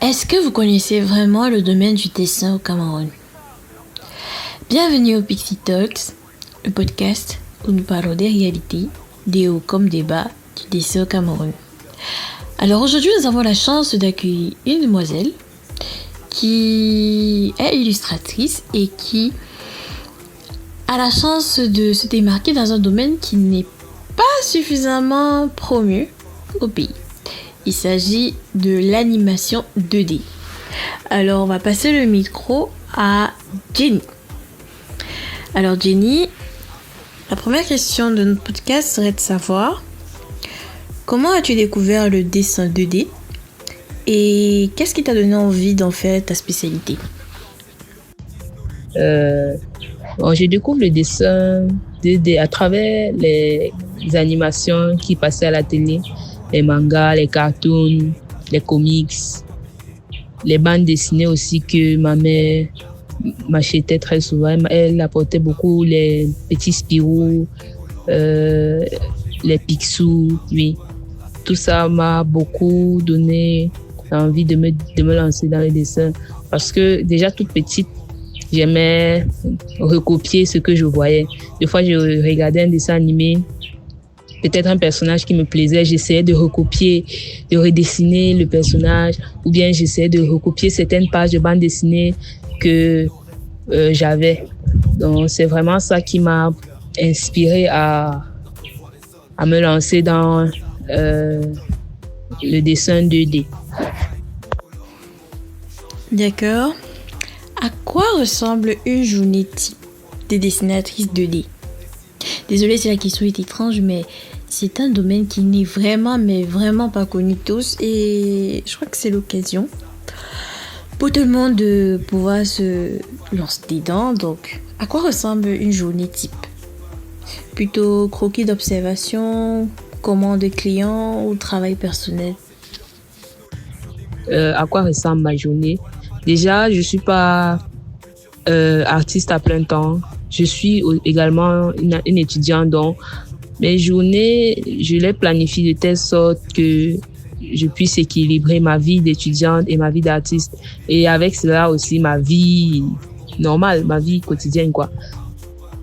Est-ce que vous connaissez vraiment le domaine du dessin au Cameroun? Bienvenue au Pixie Talks, le podcast où nous parlons des réalités, des hauts comme des bas du dessin au Cameroun. Alors aujourd'hui, nous avons la chance d'accueillir une demoiselle qui est illustratrice et qui a la chance de se démarquer dans un domaine qui n'est pas suffisamment promu au pays. Il s'agit de l'animation 2D. Alors, on va passer le micro à Jenny. Alors, Jenny, la première question de notre podcast serait de savoir comment as-tu découvert le dessin 2D et qu'est-ce qui t'a donné envie d'en faire ta spécialité? Je découvre le dessin 2D à travers les animations qui passaient à la télé. Les mangas, les cartoons, les comics, les bandes dessinées aussi que ma mère m'achetait très souvent. Elle apportait beaucoup les petits Spirou, les Picsou, oui. Tout ça m'a beaucoup donné envie de me lancer dans le dessin parce que déjà toute petite, j'aimais recopier ce que je voyais. Des fois, je regardais un dessin animé, peut-être un personnage qui me plaisait, j'essayais de recopier, de redessiner le personnage, ou bien j'essayais de recopier certaines pages de bande dessinée que j'avais. Donc, c'est vraiment ça qui m'a inspiré à me lancer dans le dessin 2D. D'accord. À quoi ressemble une journée type de dessinatrice 2D? Désolée si la question est étrange, mais c'est un domaine qui n'est vraiment pas connu de tous et je crois que c'est l'occasion pour tout le monde de pouvoir se lancer dedans. Donc, à quoi ressemble une journée type? Plutôt croquis d'observation, commande client ou travail personnel? À quoi ressemble ma journée? Déjà, je suis pas artiste à plein temps. Je suis également une étudiante, donc mes journées, je les planifie de telle sorte que je puisse équilibrer ma vie d'étudiante et ma vie d'artiste. Et avec cela aussi ma vie normale, ma vie quotidienne, quoi.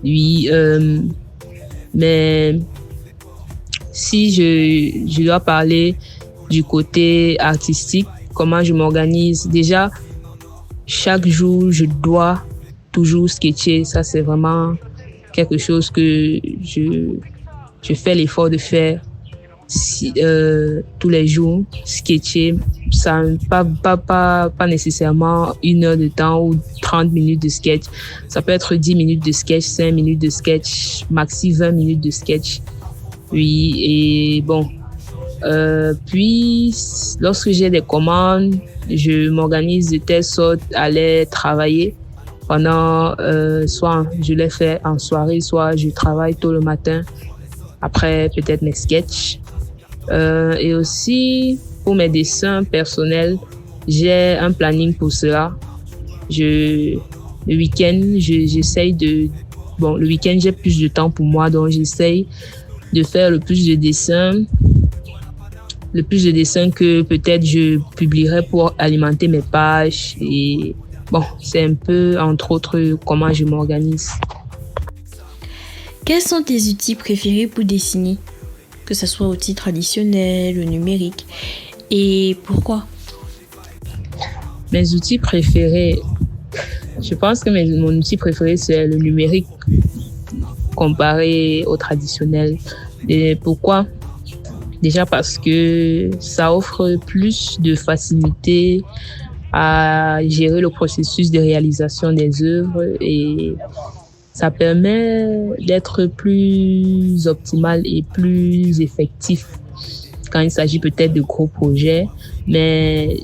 Oui, mais si je dois parler du côté artistique, comment je m'organise, déjà, chaque jour, je dois toujours sketcher. Ça, c'est vraiment quelque chose que je fais l'effort de faire tous les jours. Sketcher, ça, pas nécessairement 1 heure de temps ou 30 minutes de sketch. Ça peut être 10 minutes de sketch, 5 minutes de sketch, maxi 20 minutes de sketch. Oui, et bon. Puis, lorsque j'ai des commandes, je m'organise de telle sorte à aller travailler pendant, soit je les fais en soirée, soit je travaille tôt le matin, après peut-être mes sketchs. Et aussi, pour mes dessins personnels, j'ai un planning pour cela. Le week-end, j'essaye le week-end, j'ai plus de temps pour moi, donc j'essaye de faire le plus de dessins que peut-être je publierai pour alimenter mes pages. Et bon, c'est un peu, entre autres, comment je m'organise. Quels sont tes outils préférés pour dessiner? Que ce soit outils traditionnels ou numériques. Et pourquoi? Mes outils préférés, je pense que mon outil préféré, c'est le numérique comparé au traditionnel. Et pourquoi? Déjà parce que ça offre plus de facilité à gérer le processus de réalisation des œuvres et ça permet d'être plus optimal et plus effectif quand il s'agit peut-être de gros projets. Mais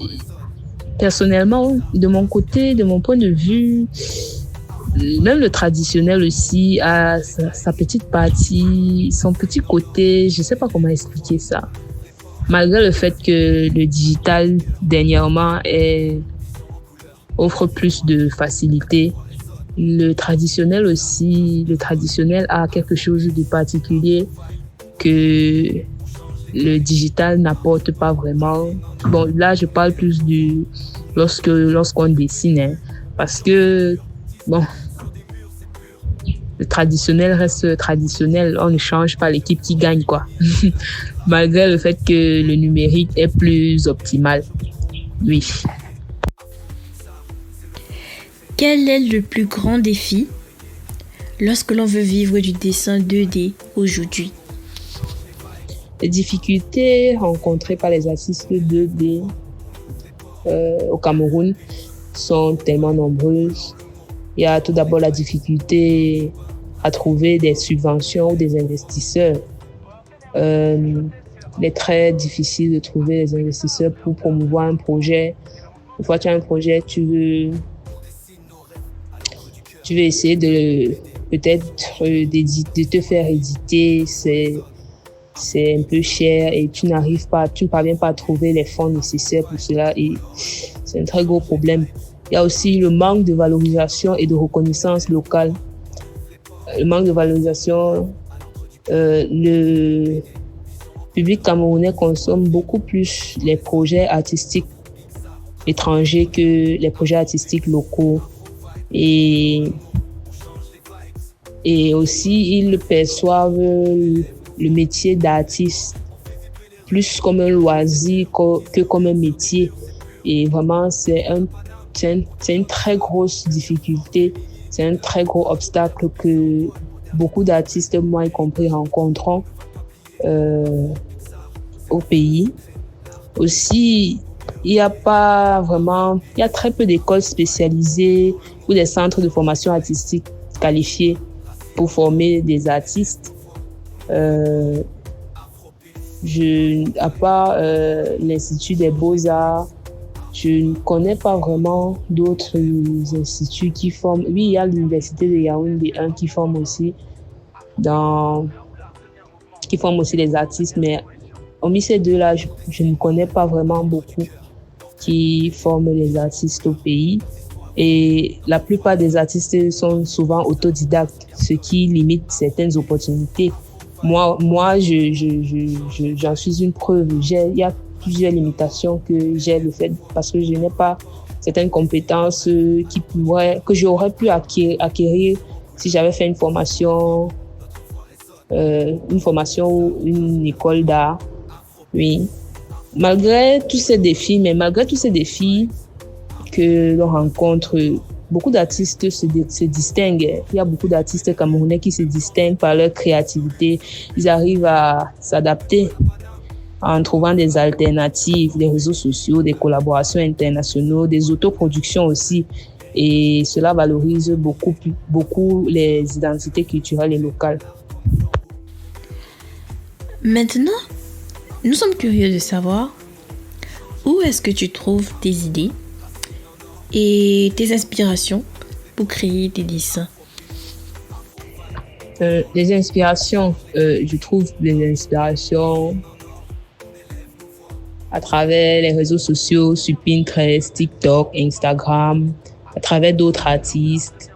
personnellement, de mon côté, de mon point de vue, même le traditionnel aussi a sa petite partie, son petit côté, je sais pas comment expliquer ça. Malgré le fait que le digital dernièrement offre plus de facilité, le traditionnel a quelque chose de particulier que le digital n'apporte pas vraiment. Bon, là, je parle plus du lorsqu'on dessine, hein, parce que, bon, le traditionnel reste traditionnel. On ne change pas l'équipe qui gagne, quoi. Malgré le fait que le numérique est plus optimal. Oui. Quel est le plus grand défi lorsque l'on veut vivre du dessin 2D aujourd'hui? Les difficultés rencontrées par les artistes 2D au Cameroun sont tellement nombreuses. Il y a tout d'abord la difficulté à trouver des subventions ou des investisseurs. Il est très difficile de trouver des investisseurs pour promouvoir un projet. Une fois que tu as un projet, tu veux essayer de peut-être de te faire éditer. C'est un peu cher et tu ne parviens pas à trouver les fonds nécessaires pour cela et c'est un très gros problème. Il y a aussi le manque de valorisation et de reconnaissance locale. Le manque de valorisation, le public camerounais consomme beaucoup plus les projets artistiques étrangers que les projets artistiques locaux. Et aussi, ils perçoivent le métier d'artiste plus comme un loisir que comme un métier. Et vraiment, c'est une très grosse difficulté, c'est un très gros obstacle que beaucoup d'artistes, moi y compris, rencontrent au pays. Aussi, il y a très peu d'écoles spécialisées ou des centres de formation artistique qualifiés pour former des artistes. À part l'Institut des Beaux-Arts, je ne connais pas vraiment d'autres instituts qui forment. Oui, il y a l'Université de Yaoundé 1 qui forme aussi les artistes, mais hormis ces deux-là, je ne connais pas vraiment beaucoup qui forment les artistes au pays. Et la plupart des artistes sont souvent autodidactes, ce qui limite certaines opportunités. Moi, j'en suis une preuve. Il y a plusieurs limitations que j'ai parce que je n'ai pas certaines compétences que j'aurais pu acquérir si j'avais fait une formation ou une école d'art. Oui. Malgré tous ces défis que l'on rencontre, beaucoup d'artistes se distinguent. Il y a beaucoup d'artistes camerounais qui se distinguent par leur créativité. Ils arrivent à s'adapter en trouvant des alternatives, des réseaux sociaux, des collaborations internationales, des autoproductions aussi. Et cela valorise beaucoup les identités culturelles et locales. Maintenant, nous sommes curieux de savoir où est-ce que tu trouves tes idées et tes inspirations pour créer tes dessins. Les inspirations, je trouve des inspirations à travers les réseaux sociaux, sur Pinterest, TikTok, Instagram, à travers d'autres artistes.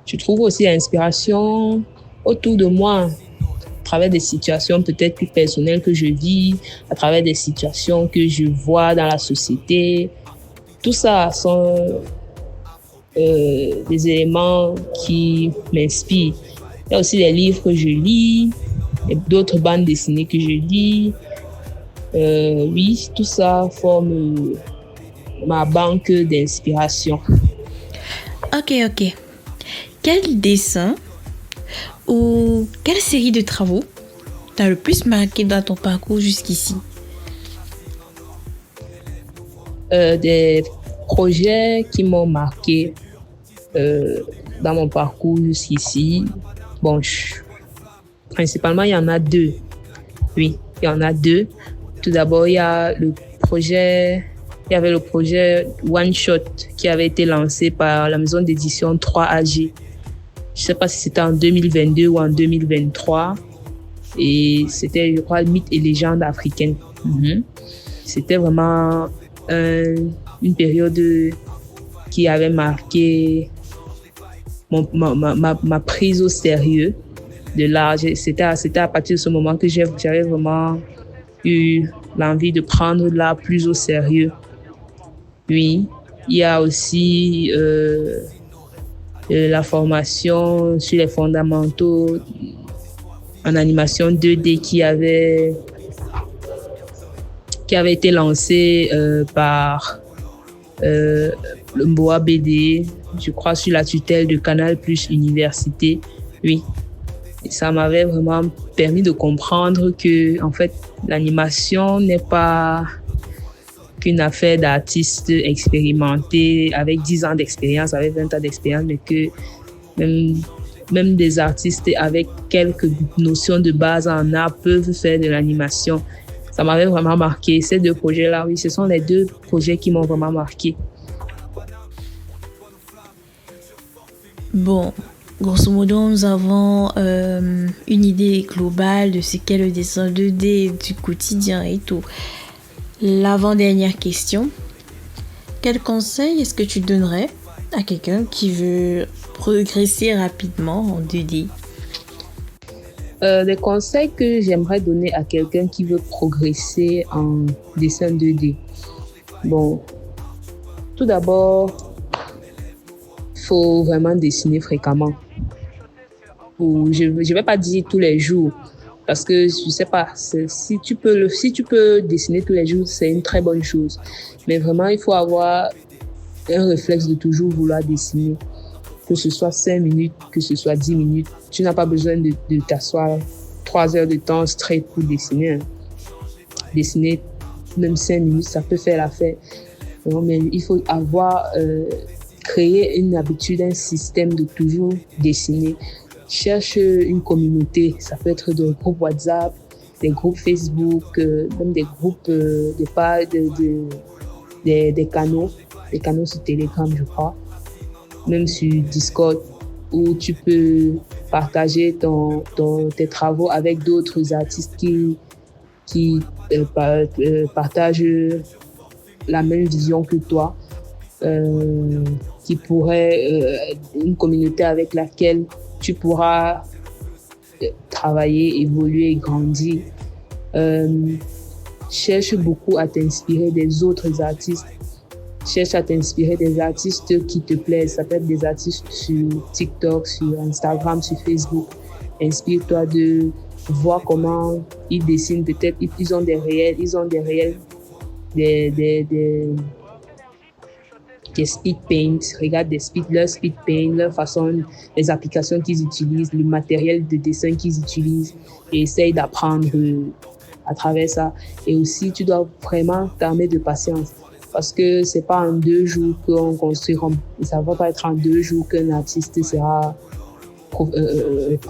Je trouve aussi l'inspiration autour de moi, à travers des situations peut-être plus personnelles que je vis, à travers des situations que je vois dans la société. Tout ça sont des éléments qui m'inspirent. Il y a aussi les livres que je lis, et d'autres bandes dessinées que je lis. Oui, tout ça forme ma banque d'inspiration. Ok. Quel dessin ou quelle série de travaux t'a le plus marqué dans ton parcours jusqu'ici? Des projets qui m'ont marqué dans mon parcours jusqu'ici. Bon, principalement, il y en a deux. Oui, il y en a deux. Tout d'abord, il y avait le projet One Shot qui avait été lancé par la maison d'édition 3AG. Je ne sais pas si c'était en 2022 ou en 2023. Et c'était, je crois, mythes et légendes africaines. C'était vraiment une période qui avait marqué ma prise au sérieux de l'art. C'était à partir de ce moment que j'avais vraiment eu l'envie de prendre l'art plus au sérieux. Oui, il y a aussi la formation sur les fondamentaux en animation 2D qui avait été lancée par le Mboa BD, je crois sur la tutelle de Canal Plus Université. Oui, et ça m'avait vraiment permis de comprendre que en fait l'animation n'est pas qu'une affaire d'artistes expérimentés avec 10 ans d'expérience, avec 20 ans d'expérience, mais que même des artistes avec quelques notions de base en art peuvent faire de l'animation. Ça m'avait vraiment marqué. Ces deux projets-là, oui, ce sont les deux projets qui m'ont vraiment marqué. Bon, grosso modo, nous avons une idée globale de ce qu'est le dessin 2D du quotidien et tout. L'avant-dernière question. Quel conseil est-ce que tu donnerais à quelqu'un qui veut progresser rapidement en 2D? Les conseils que j'aimerais donner à quelqu'un qui veut progresser en dessin 2D. Bon, tout d'abord, il faut vraiment dessiner fréquemment. Je ne vais pas dire tous les jours, parce que je sais pas, si tu peux dessiner tous les jours, c'est une très bonne chose. Mais vraiment, il faut avoir un réflexe de toujours vouloir dessiner. Que ce soit 5 minutes, que ce soit 10 minutes. Tu n'as pas besoin de t'asseoir 3 heures de temps straight pour dessiner. Dessiner même 5 minutes, ça peut faire l'affaire. Mais il faut créer une habitude, un système de toujours dessiner. Cherche une communauté, ça peut être des groupes WhatsApp, des groupes Facebook, même des groupes des canaux sur Telegram, je crois, même sur Discord, où tu peux partager tes travaux avec d'autres artistes qui partagent la même vision que toi, qui pourrait une communauté avec laquelle tu pourras travailler, évoluer, grandir. Cherche beaucoup à t'inspirer des autres artistes. Cherche à t'inspirer des artistes qui te plaisent. Ça peut être des artistes sur TikTok, sur Instagram, sur Facebook. Inspire-toi de voir comment ils dessinent. Peut-être ils ont des réels, des speed paint. Regarde leur speed paint, leur façon, les applications qu'ils utilisent, le matériel de dessin qu'ils utilisent, et essaye d'apprendre à travers ça. Et aussi, tu dois vraiment t'armer de patience. Parce que c'est pas en 2 jours qu'on construira, ça va pas être en 2 jours qu'un artiste sera pro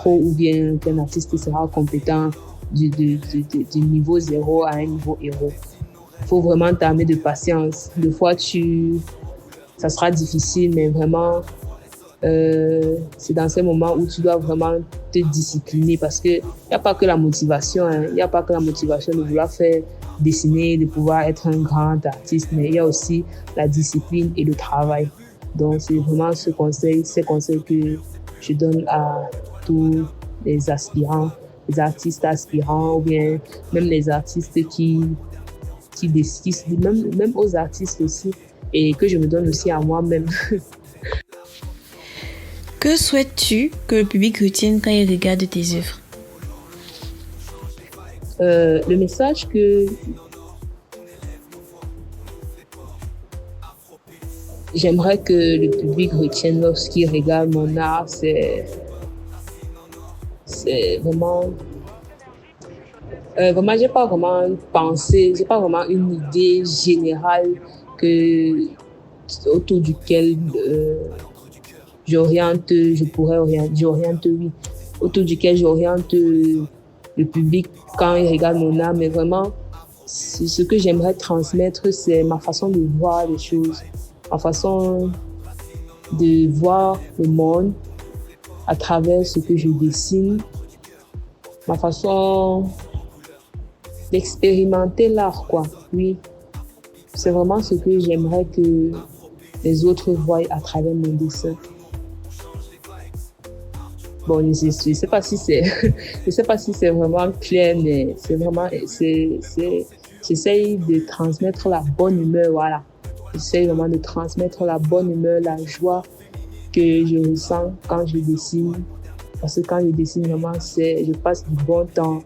ou bien qu'un artiste sera compétent du niveau 0 à un niveau héros. Il faut vraiment t'armer de patience. Des fois, ça sera difficile, mais vraiment, c'est dans ces moments où tu dois vraiment te discipliner, parce que il n'y a pas que la motivation, il n'y a pas que la motivation de vouloir faire dessiner, de pouvoir être un grand artiste, mais il y a aussi la discipline et le travail. Donc, c'est vraiment ces conseils que je donne à tous les aspirants, les artistes aspirants, ou bien même les artistes qui décident, même aux artistes aussi, et que je me donne aussi à moi-même. Que souhaites-tu que le public retienne quand il regarde tes œuvres? Le message que j'aimerais que le public retienne lorsqu'il regarde mon art, c'est vraiment... Vraiment, j'ai pas vraiment pensé, j'ai pas vraiment une idée générale autour duquel j'oriente, oui, autour duquel j'oriente le public quand il regarde mon art, mais vraiment, ce que j'aimerais transmettre, c'est ma façon de voir les choses, ma façon de voir le monde à travers ce que je dessine, ma façon d'expérimenter l'art, quoi. Oui, c'est vraiment ce que j'aimerais que les autres voient à travers mon dessin. Bon, je sais pas si c'est, je sais pas si c'est vraiment clair, mais c'est vraiment, j'essaye de transmettre la bonne humeur, voilà. J'essaye vraiment de transmettre la bonne humeur, la joie que je ressens quand je dessine. Parce que quand je dessine, vraiment, je passe du bon temps.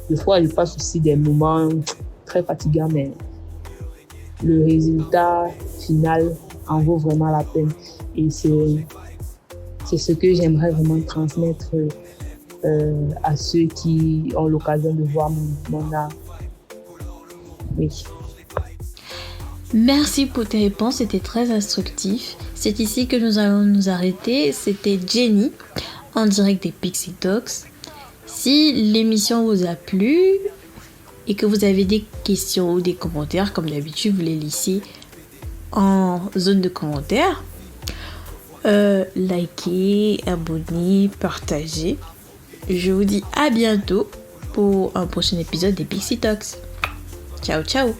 Des fois, je passe aussi des moments très fatigants, mais le résultat final en vaut vraiment la peine. Et c'est ce que j'aimerais vraiment transmettre à ceux qui ont l'occasion de voir mon art. Oui. Merci pour tes réponses, c'était très instructif. C'est ici que nous allons nous arrêter. C'était Jenny en direct des Pixie Talks. Si l'émission vous a plu et que vous avez des questions ou des commentaires, comme d'habitude, vous les laissez en zone de commentaires. Likez, abonnez, partagez. Je vous dis à bientôt pour un prochain épisode des Pixie Talks. Ciao, ciao!